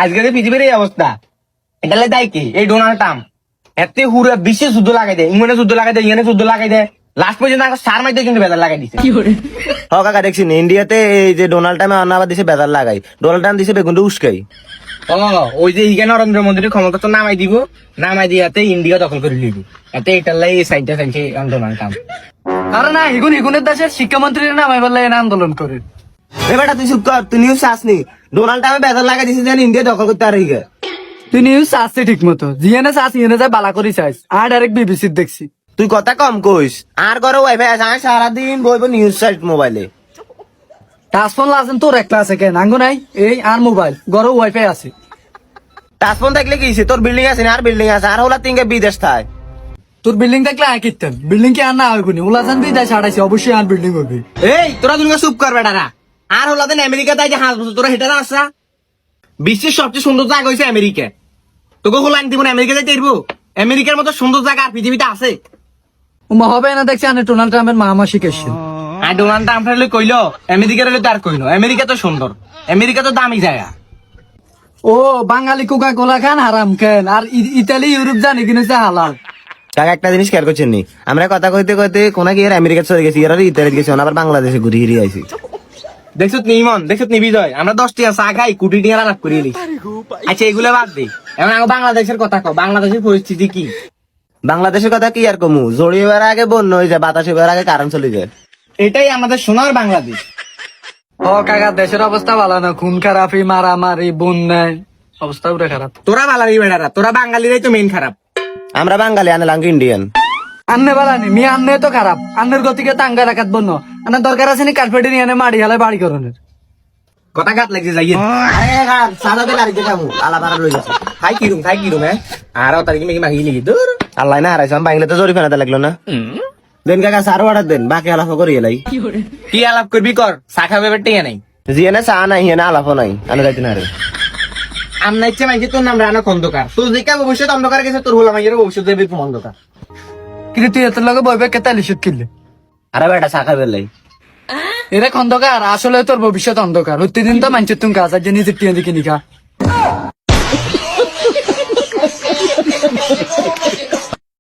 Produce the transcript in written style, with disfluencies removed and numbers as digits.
আজকে যে পৃথিবীর এই অবস্থা, এটা দায় কি? এই ডোনাল্ড ট্রাম্প এতে হুরে বিশ্বে যুদ্ধ লাগাই দেয়, ইংল্যান্ডে যুদ্ধ লাগাই দেয়, ইংল্যান্ডে যুদ্ধ লাগাই দেয়, লাস্ট পর্যন্ত সার মাইতে কিন্তু বেদার লাগাই দিচ্ছে। কাকা দেখছি ইন্ডিয়াতে এই যে ডোনাল্ড ট্রাম্প আবার দিছে বেদার লাগাই, ডোনাল্ড ট্রাম্প দিছে বেগুনটা উস্কাই। ওই যে ইগে নরেন্দ্র মোদীর ক্ষমতা তো নামাই দিব, নামাই দিয়াতে ইন্ডিয়া দখল করে লিবি, এতে এটার লাই সাইডটা সাইডে ডোনাল্ড ট্রাম্প। আরে না, এগুনের দেশের শিক্ষামন্ত্রীর নামাই বললে এনে আন্দোলন করে। বেটা তুই চুপ কর, তুই নিউজ চাসনি। ডোনাল্ড ট্রাম্প বেদার লাগাই দিছে যেন ইন্ডিয়া দখল করতে আর ইগে। তুই নিউজ চাচ্ছি ঠিক মতো, জিএনএ চাস ইএনএ যায় বালা করি চাইস, আর ডাইরেক্ট বিবিসি দেখছি। তুই কথা কম কইস, আর ঘরে ওয়াইফাই আছে, আমি সারাদিন বইব নিউজ সাইট মোবাইলে। টাচফোন লাছেন তোর একটা আছে কেন? আঙ্গু নাই এই আর মোবাইল, ঘরে ওয়াইফাই আছে। টাচফোন থাকলে কি হইছে? তোর বিল্ডিং আছে না? আর বিল্ডিং আছে, আর হলা তিনকে বিদেশ থাই। তোর বিল্ডিং থাকলে আয় কিনতেন, বিল্ডিং কি আর না হইব নি? উলাজান বিদায় ছাড়াইছে, অবশ্যই আর বিল্ডিং হইবে। এই তোরা দুনিয়া চুপ কর বেটারা। আর হলো দেন আমেরিকা তাই যে 5 বছর তোরা হেটারা আসা। বিশ্বের সবচেয়ে সুন্দর জায়গা হইছে আমেরিকা। তোকে হলাইন দিব না আমেরিকা যাইতে পারবো? আমেরিকার মতো সুন্দর জায়গা আর পৃথিবীতে আছে? উমা হবে না দেখছি আনে ডোনাল্ড ট্রাম্পের মামা শিখেছে। আর ডোনাল্ড ট্রাম্প হলে কইলো আমেরিকার হলে তার কইলো আমেরিকা তো সুন্দর, আমেরিকা তো দামি জায়গা। ও বাঙালি কোকা কোলা খান হারাম খান, আর ইতালি ইউরোপ জানি কিনেছে হালাল। কাকা একটা জিনিস খেয়াল করছেন নি, আমরা কথা কইতে কইতে কোনা গিয়ে আমেরিকা চলে গেছি, এর ইতালি গেছি, আবার বাংলাদেশে ঘুরে ঘিরে আইছি। দেখছত নি ইমন, দেখছত নি বিজয়, আমরা 10 টাকা চা খাই, কোটি টাকা লাভ করি এলি। আচ্ছা এগুলো বাদ দে, এখন আমি বাংলাদেশের কথা কও, বাংলাদেশের পরিস্থিতি কি? বাংলাদেশের কথা কি আর কমু, জড়িয়ে আগে বন্যা হয়ে যায়, বাতাস এবার আগে কারণ চলে যায়। এটাই আমাদের সোনার বাংলাদেশ। ও কাকা দেশের অবস্থা ভালো না, খুন খারাপি, মারামারি, বন্যায় অবস্থা পুরো খারাপ। তোরা বালারি বেড়ারা, তোরা বাঙালিরাই তো মেইন খারাপ। আমরা বাঙালি, আনে লাঙ্গ ইন্ডিয়ান। আন্নে বালানি মি আন্নে তো খারাপ, আন্নের গতিকে তাঙ্গা রাখাত বন্য আন্নার দরকার আছে নি কার্পেটে নিয়ে আনে মাড়ি হালে বাড়ি করণের। কথা গাত লাগছে যাইয়ে সাদা তেল আর যেতামু আলা বাড়া রয়ে গেছে। খাই কিরুম হ্যাঁ, আর তারিখে মেঘি মাগি লিখি দূর। আল্লাহ না হারাইছে, আমি বাংলাতে জরিফানাতে লাগলো না। দেন কাকা সার অর্ডার দেন, বাকি আলাপ করি এলাই। কি আলাপ করবি কর, শাখা ব্যাপার টিয়া নাই। জিয়ানে চা নাই, হিয়ানে আলাপও নাই, আনে যাইতে না রে। আমনা ইচ্ছে মাইছে তোর নাম রানা খন্দকার, তোর দেখা ভবিষ্যৎ অন্ধকার গেছে, তোর হলো মাইয়ের ভবিষ্যৎ দেবে অন্ধকার। কিন্তু তুই এত লগে বইবে কে তালি সুদ কিনলে? আরে বেটা চা খাবে লাই। এরা খন্দকার, আসলে তোর ভবিষ্যৎ অন্ধকার। প্রতিদিন তো মানছে তুমি কাজ আর নিজের টিয়া দিকে নিকা।